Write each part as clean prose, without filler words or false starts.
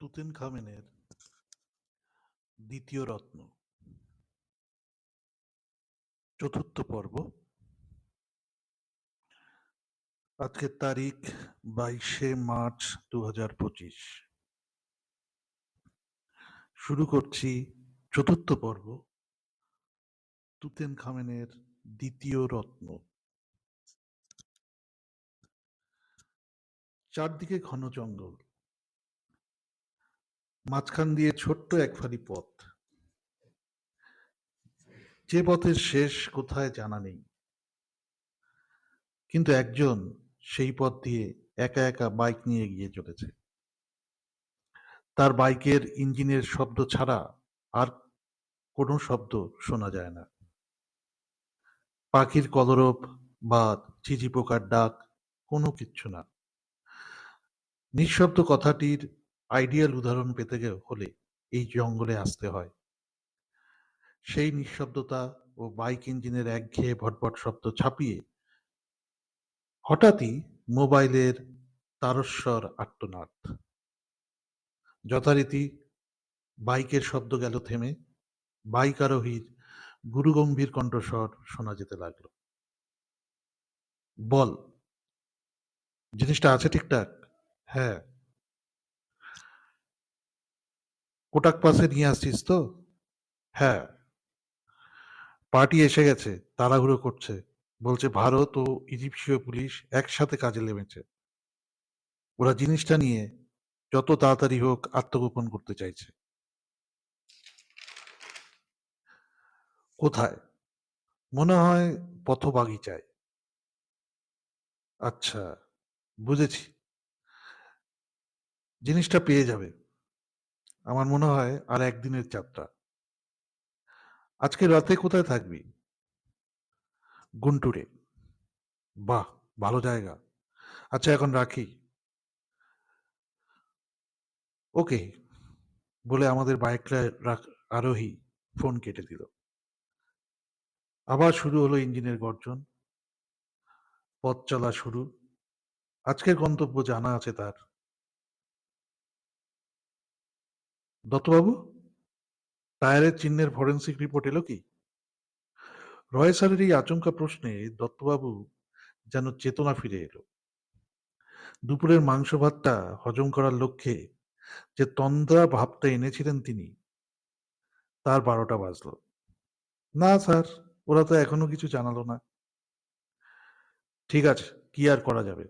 তুতেনখামেনের দ্বিতীয় রত্ন, চতুর্থ পর্ব। আজকের তারিখ 22শে মার্চ 2025। শুরু করছি চতুর্থ পর্ব, তুতেনখামেনের দ্বিতীয় রত্ন। চারদিকে ঘন জঙ্গল, মাঝখান দিয়ে ছোট্ট এক ফালি পথ। যে পথের শেষ কোথায় জানা নেই, কিন্তু একজন সেই পথ দিয়ে একা একা বাইক নিয়ে এগিয়ে চলেছে। তার বাইকের ইঞ্জিনের শব্দ ছাড়া আর কোনো শব্দ শোনা যায় না। পাখির কলরব বা ঝিঝি পোকার ডাক, কোনো কিচ্ছু না। নিঃশব্দ কথাটির আইডিয়াল উদাহরণ পেতে হলে এই জঙ্গলে আসতে হয়। সেই নিঃশব্দতা ও বাইক ইঞ্জিনের একঘেয়ে ভটভট শব্দ ছাপিয়ে হঠাৎই মোবাইলের তারস্বর আর্তনাদ। যথারীতি বাইকের শব্দ গেল থেমে, বাইক আরোহীর গুরুগম্ভীর কণ্ঠস্বর শোনা যেতে লাগলো। বল, জিনিসটা আছে ঠিকঠাক? হ্যাঁ। কোটাক পাসে নিয়ে আসছিস তো? হ্যাঁ। পার্টি এসে গেছে, তাড়াহুড়ো করছে, বলছে ভারত ও ইজিপশীয় পুলিশ একসাথে কাজে নেমেছে। ওরা জিনিসটা নিয়ে যত তাড়াতাড়ি হোক আত্মগোপন করতে চাইছে। কোথায়? মনে হয় পথবাগিচায়। আচ্ছা, বুঝেছি। জিনিসটা পেয়ে যাবে। আমার মনে হয় আর একদিনের যাত্রা। আজকে রাতে কোথায় থাকবি? গুন্টুরে। বাহ, ভালো জায়গা। আচ্ছা, এখন রাখি। ওকে, বলে আমাদের বাইক আরোহী ফোন কেটে দিল। আবার শুরু হলো ইঞ্জিনের গর্জন। পথ চলা শুরু। আজকের গন্তব্য জানা আছে তার। দত্তবাবু, টায়ারের চিহ্নের ফরেন্সিক রিপোর্ট এলো কি? রয় স্যারের এই আচমকা প্রশ্নে দত্তবাবু যেন চেতনা ফিরে এলো। দুপুরের মাংস ভাতটা হজম করার লক্ষ্যে যে তন্দ্রা ভাবটা এনেছিলেন তিনি, তার 12টা বাজলো। না স্যার, ওরা তো এখনো কিছু জানালো না। ঠিক আছে, কি আর করা যাবে।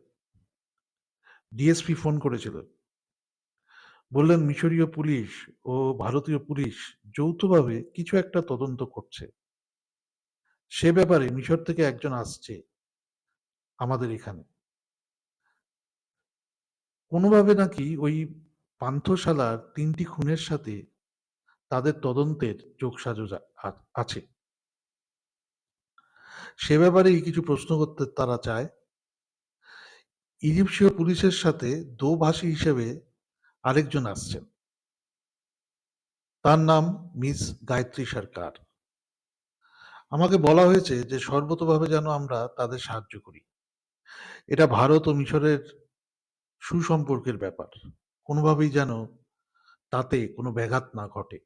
ডিএসপি ফোন করেছিল, বললেন মিশরীয় পুলিশ ও ভারতীয় পুলিশ যৌথভাবে কিছু একটা তদন্ত করছে। সে ব্যাপারে মিশর থেকে একজন আসছে আমাদের এখানে। কোনোভাবে নাকি ওই পান্থশালার 3টি খুনের সাথে তাদের তদন্তের যোগসাজশ আছে। সে ব্যাপারেই কিছু প্রশ্ন করতে তারা চায়। ইজিপশীয় পুলিশের সাথে দোভাষী হিসেবে আরেকজন আসছেন। তার নাম মিস গায়ত্রী সরকার। আমাকে বলা হয়েছে যে সর্বতোভাবে যেন আমরা তাদের সাহায্য করি। এটা ভারত ও মিশরের সুসম্পর্কের ব্যাপার। কোনোভাবেই যেন তাতে কোনো ব্যাঘাত না ঘটে।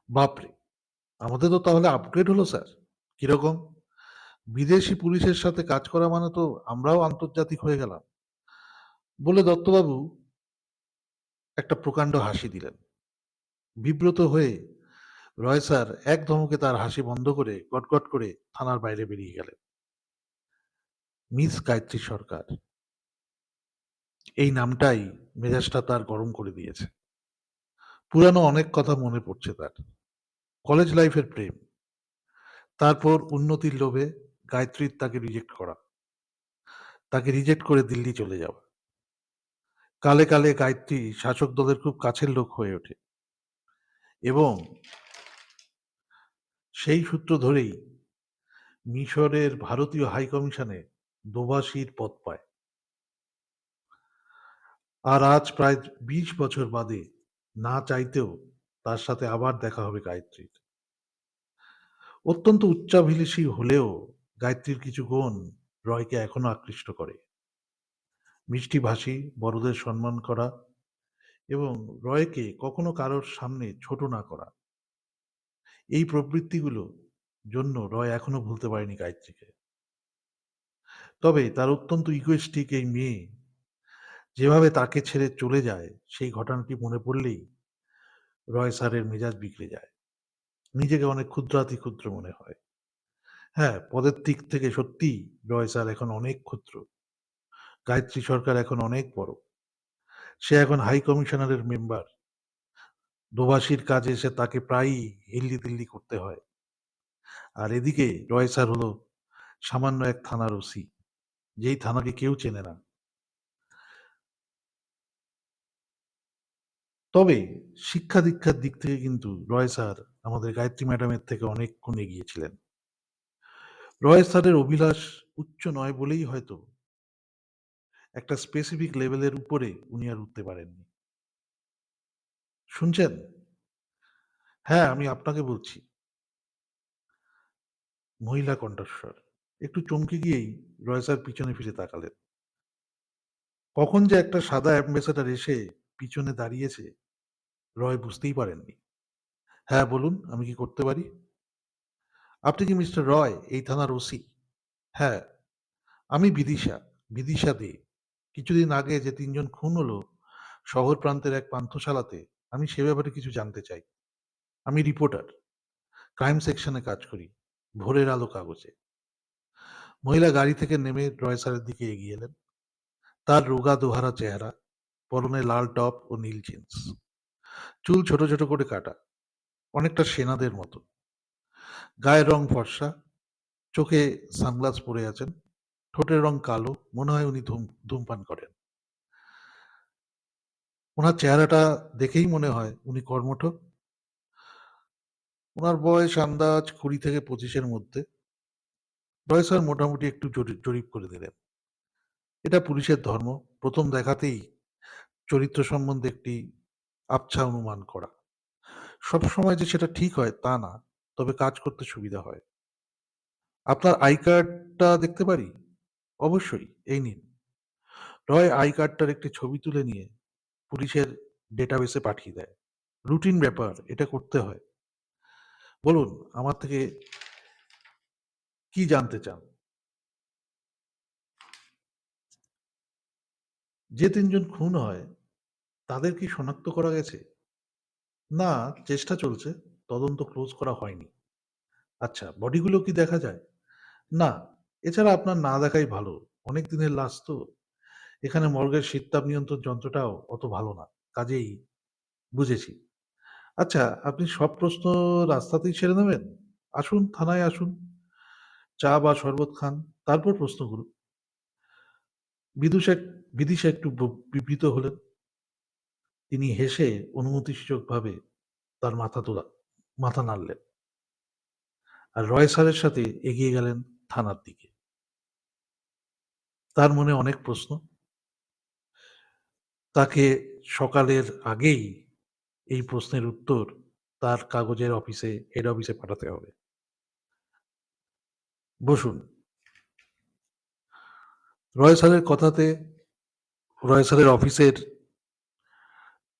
বাপরে, আমাদের তো তাহলে আপগ্রেড হলো স্যার। কিরকম? বিদেশি পুলিশের সাথে কাজ করা মানে তো আমরাও আন্তর্জাতিক হয়ে গেলাম, বলে দত্তবাবু একটা প্রকাণ্ড হাসি দিলেন। বিব্রত হয়ে রয় স্যার এক ধমকে তার হাসি বন্ধ করে গটগট করে থানার বাইরে বেরিয়ে গেলেন। মিস গায়ত্রী সরকার, এই নামটাই মেজাজটা তার গরম করে দিয়েছে। পুরানো অনেক কথা মনে পড়ছে তার। কলেজ লাইফের প্রেম, তারপর উন্নতির লোভে গায়ত্রীর তাকে রিজেক্ট করে দিল্লি চলে যাওয়া। কালে কালে গায়ত্রী শাসক দলের খুব কাছের লোক হয়ে ওঠে এবং সেই সূত্র ধরেই মিশরের ভারতীয় হাই কমিশনে দোভাষীর পদ পায়। আর আজ প্রায় 20 বছর বাদে না চাইতেও তার সাথে আবার দেখা হবে গায়ত্রীর। অত্যন্ত উচ্চাভিলাষী হলেও গায়ত্রীর কিছু গুণ রয়কে এখনো আকৃষ্ট করে। মিষ্টি ভাষী, বড়দের সম্মান করা, এবং রয়কে কখনো কারোর সামনে ছোট না করা, এই প্রবৃত্তিগুলো জন্য রয় এখনো ভুলতে পারেনি গায়ত্রীকে। তবে তার অত্যন্ত ইগোইস্টিক এই মেয়ে যেভাবে তাকে ছেড়ে চলে যায়, সেই ঘটনাটি মনে পড়লেই রয় স্যারের মেজাজ বিগড়ে যায়। নিজেকে অনেক ক্ষুদ্রাতি ক্ষুদ্র মনে হয়। হ্যাঁ, পদের দিক থেকে সত্যিই রয় স্যার এখন অনেক ক্ষুদ্র। গায়ত্রী সরকার এখন অনেক বড়। সে এখন হাই কমিশনারের মেম্বার। দোভাষীর কাজে সে তাকে প্রায়ই হিল্লি-দিল্লি করতে হয়। আর এদিকে রয় স্যার হলো সামান্য এক থানার ওসি, যেই থানাকে কেউ চেনে না। তবে শিক্ষা-দীক্ষার দিক থেকে কিন্তু রয় স্যার আমাদের গায়ত্রী ম্যাডামের থেকে অনেক গুণ এগিয়ে ছিলেন। রয় স্যারের অভিলাষ উচ্চ নয় বলেই হয়তো একটা স্পেসিফিক লেভেলের উপরে উনি আর উঠতে পারেননি। শুনছেন? হ্যাঁ, আমি আপনাকে বলছি। মহিলা কণ্ঠস্বর। একটু চমকে গিয়েই রয় স্যার পিছনে ফিরে তাকালেন। কখন যে একটা সাদা অ্যাম্বাসেডর এসে পিছনে দাঁড়িয়েছে, রয় বুঝতেই পারেননি। হ্যাঁ, বলুন, আমি কি করতে পারি? আপনি কি মিস্টার রয়, এই থানার ওসি? হ্যাঁ, আমি বিদিশা, বিদিশা দে। কিছুদিন আগে যে ৩ জন খুন হলো শহর প্রান্তের এক পান্থশালাতে, আমি সে ব্যাপারে কিছু জানতে চাই। আমি রিপোর্টার, ক্রাইম সেকশনে কাজ করি, ভোরের আলো কাগজে। মহিলা গাড়ি থেকে নেমে রয় স্যারের দিকে এগিয়ে এলেন। তার রোগা দোহারা চেহারা, পরনে লাল টপ ও নীল জিন্স। চুল ছোট ছোট করে কাটা, অনেকটা সেনাদের মতো। গায়ের রং ফর্সা, চোখে সানগ্লাস পরে আছেন। ঠোঁটের রং কালো, মনে হয় উনি ধূমপান করেন। ওনার চেহারাটা দেখেই মনে হয় উনি কর্মঠ। ওনার বয়স আন্দাজ ২০ থেকে ২৫-এর মধ্যে। রয় স্যার মোটামুটি একটু জরিপ করে দিলেন। এটা পুলিশের ধর্ম, প্রথম দেখাতেই চরিত্র সম্বন্ধে একটি আবছা অনুমান করা। সবসময় যে সেটা ঠিক হয় তা না, তবে কাজ করতে সুবিধা হয়। আপনার আই কার্ডটা দেখতে পারি? অবশ্যই, এই নিন। রয় আই কার্ডটার একটি ছবি তুলে নিয়ে পুলিশের ডেটাবেসে পাঠিয়ে দেয়। রুটিন ব্যাপার, এটা করতে হয়। বলুন, আমার থেকে কি জানতে চান? যে ৩ জন খুন হয় তাদের কি শনাক্ত করা গেছে? না, চেষ্টা চলছে। তদন্ত ক্লোজ করা হয়নি। আচ্ছা, বডিগুলো কি দেখা যায়? না, এছাড়া আপনার না দেখাই ভালো। অনেক দিনের লাশ তো। এখানে মর্গের শীততাপ নিয়ন্ত্রণ যন্ত্রটাও অত ভালো না। কাজেই বুঝেছি। আচ্ছা, আপনি সব প্রশ্ন রাস্তাতেই সেরে নেবেন? আসুন, থানায় আসুন। চা বা শরবত খান, তারপর প্রশ্ন করুন। বিদুষা বিদিশা একটু বিব্রত হলেন। তিনি হেসে অনুমতিসূচকভাবে তার মাথা নাড়লেন। আর রয় স্যারের সাথে এগিয়ে গেলেন থানার দিকে। তার মনে অনেক প্রশ্ন। তাকে সকালের আগেই এই প্রশ্নের উত্তর তার কাগজের অফিসে, হেড অফিসে পাঠাতে হবে। বসুন। রয় স্যারের কথাতে রয় স্যারের অফিসের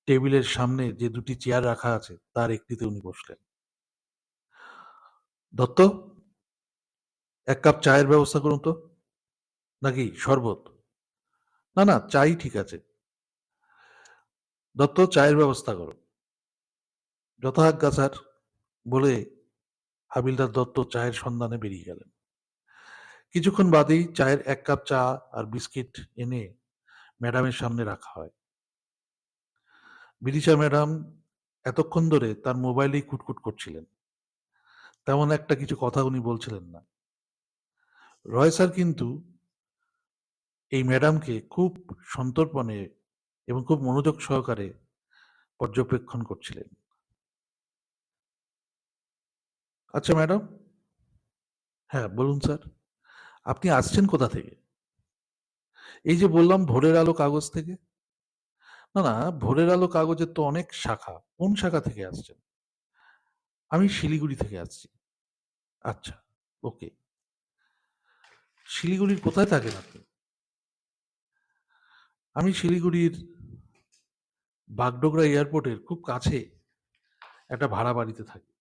টেবিলের সামনে যে ২টি চেয়ার রাখা আছে তার একটিতে উনি বসলেন। দত্ত, ১ কাপ চায়ের ব্যবস্থা করুন তো। নাকি শরবত? না, না, চাই ঠিক আছে। দত্ত, চায়ের ব্যবস্থা করো। যথাজ্ঞা স্যার, বলে হাবিলদার দত্ত চায়ের সন্ধানে বেরিয়ে গেলেন। কিছুক্ষণ বাদেই চায়ের ১ কাপ চা আর বিস্কিট এনে ম্যাডামের সামনে রাখা হয়। বিদিশা ম্যাডাম এতক্ষণ ধরে তার মোবাইলেই কুটকুট করছিলেন। তেমন একটা কিছু কথা উনি বলছিলেন না। রয় স্যার কিন্তু এই ম্যাডামকে খুব সন্তর্পণে এবং খুব মনোযোগ সহকারে পর্যবেক্ষণ করছিলেন। আচ্ছা ম্যাডাম। হ্যাঁ, বলুন স্যার। আপনি আসছেন কোথা থেকে? এই যে বললাম ভোরের আলো কাগজ থেকে। না, না, ভোরের আলো কাগজের তো অনেক শাখা। কোন শাখা থেকে আসছেন? আমি শিলিগুড়ি থেকে আসছি। আচ্ছা, ওকে। শিলিগুড়ির কোথায় থাকেন আপনি? আমি শিলিগুড়ির বাগডোগরা এয়ারপোর্টের খুব কাছে একটা ভাড়া বাড়িতে থাকি।